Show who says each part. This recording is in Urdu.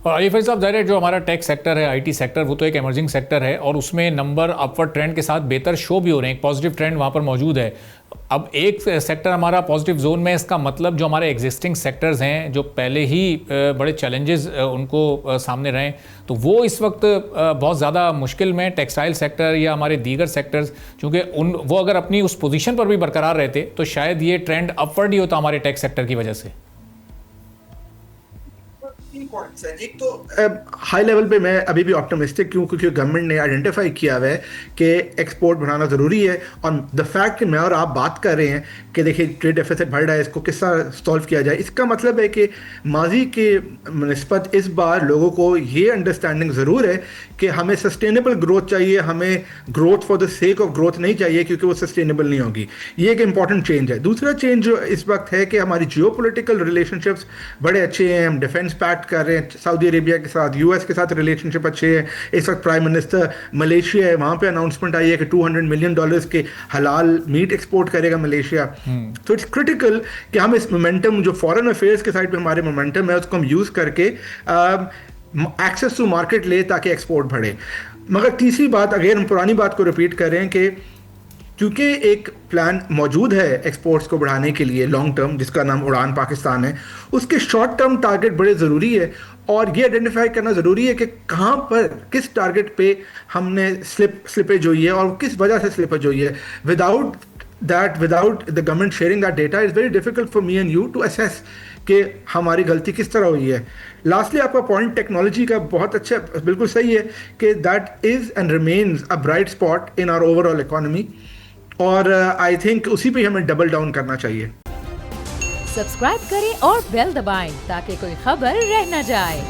Speaker 1: اور علی فیض صاحب ظاہر ہے جو ہمارا ٹیک سیکٹر ہے, آئی ٹی سیکٹر, وہ تو ایک ایمرجنگ سیکٹر ہے اور اس میں نمبر اپورڈ ٹرینڈ کے ساتھ بہتر شو بھی ہو رہے ہیں, ایک پازیٹیو ٹرینڈ وہاں پر موجود ہے. اب ایک سیکٹر ہمارا پازیٹیو زون میں, اس کا مطلب جو ہمارے ایگزسٹنگ سیکٹرز ہیں جو پہلے ہی بڑے چیلنجز ان کو سامنے رہیں, تو وہ اس وقت بہت زیادہ مشکل میں, ٹیکسٹائل سیکٹر یا ہمارے دیگر سیکٹرز, چونکہ وہ اگر اپنی اس پوزیشن پر بھی برقرار رہتے تو شاید یہ ٹرینڈ اپورڈ ہی ہوتا ہمارے ٹیک سیکٹر کی وجہ سے.
Speaker 2: ایک تو ہائی لیول پہ میں ابھی بھی آپٹمسٹک کیوں, کیونکہ گورنمنٹ نے آئیڈینٹیفائی کیا ہوا ہے کہ ایکسپورٹ بڑھانا ضروری ہے. اور دا فیکٹ کہ میں اور آپ بات کر رہے ہیں کہ دیکھیے ٹریڈ ڈیفیسٹ بڑھ رہا ہے, اس کو کس طرح سالو کیا جائے, اس کا مطلب ہے کہ ماضی کے نسبت اس بار لوگوں کو یہ انڈرسٹینڈنگ ضرور ہے کہ ہمیں سسٹینیبل گروتھ چاہیے, ہمیں growth for the sake of growth نہیں چاہیے کیونکہ وہ سسٹینیبل نہیں ہوگی. یہ ایک امپورٹنٹ چینج ہے. دوسرا چینج جو اس وقت ہے کہ ہماری جیو پولیٹیکل ریلیشن شپس بڑے اچھے ہیں, ہم ڈیفینس پیکٹ کر رہے ہیں سعودی عربیہ کے ساتھ, یو ایس کے ساتھ ریلیشن شپ اچھے ہیں. اس وقت پرائم منسٹر ملیشیا ہے, وہاں پہ اناؤنسمنٹ آئی ہے کہ $200 ملین کے حلال میٹ ایکسپورٹ کرے گا ملیشیا. تو اٹس کریٹیکل کہ ہم اس مومنٹم جو فارن افیئرس کے سائڈ پہ ہمارے مومنٹم ہے اس کو ہم یوز کر کے ایکسیس ٹو مارکیٹ لے تاکہ ایکسپورٹ بڑھے. مگر تیسری بات, اگر ہم پرانی بات کو ریپیٹ کر رہے ہیں کہ کیونکہ ایک پلان موجود ہے ایکسپورٹس کو بڑھانے کے لیے لانگ ٹرم, جس کا نام اڑان پاکستان ہے, اس کے شارٹ ٹرم ٹارگٹ بڑے ضروری ہے اور یہ آئیڈینٹیفائی کرنا ضروری ہے کہ کہاں پر کس ٹارگٹ پہ ہم نے سلپیج ہوئی ہے اور کس وجہ سے سلپیج ہوئی ہے. without the government sharing that data it's very difficult for me and you to assess کہ ہماری غلطی کس طرح ہوئی ہے. لاسٹلی آپ کا پوائنٹ ٹیکنالوجی کا بہت اچھا, بالکل صحیح ہے کہ that is and remains a bright spot in our overall economy, اور آئی تھنک اسی پہ ہمیں ڈبل ڈاؤن کرنا چاہیے.
Speaker 3: سبسکرائب کریں اور بیل دبائیں تاکہ کوئی خبر رہ نہ جائے.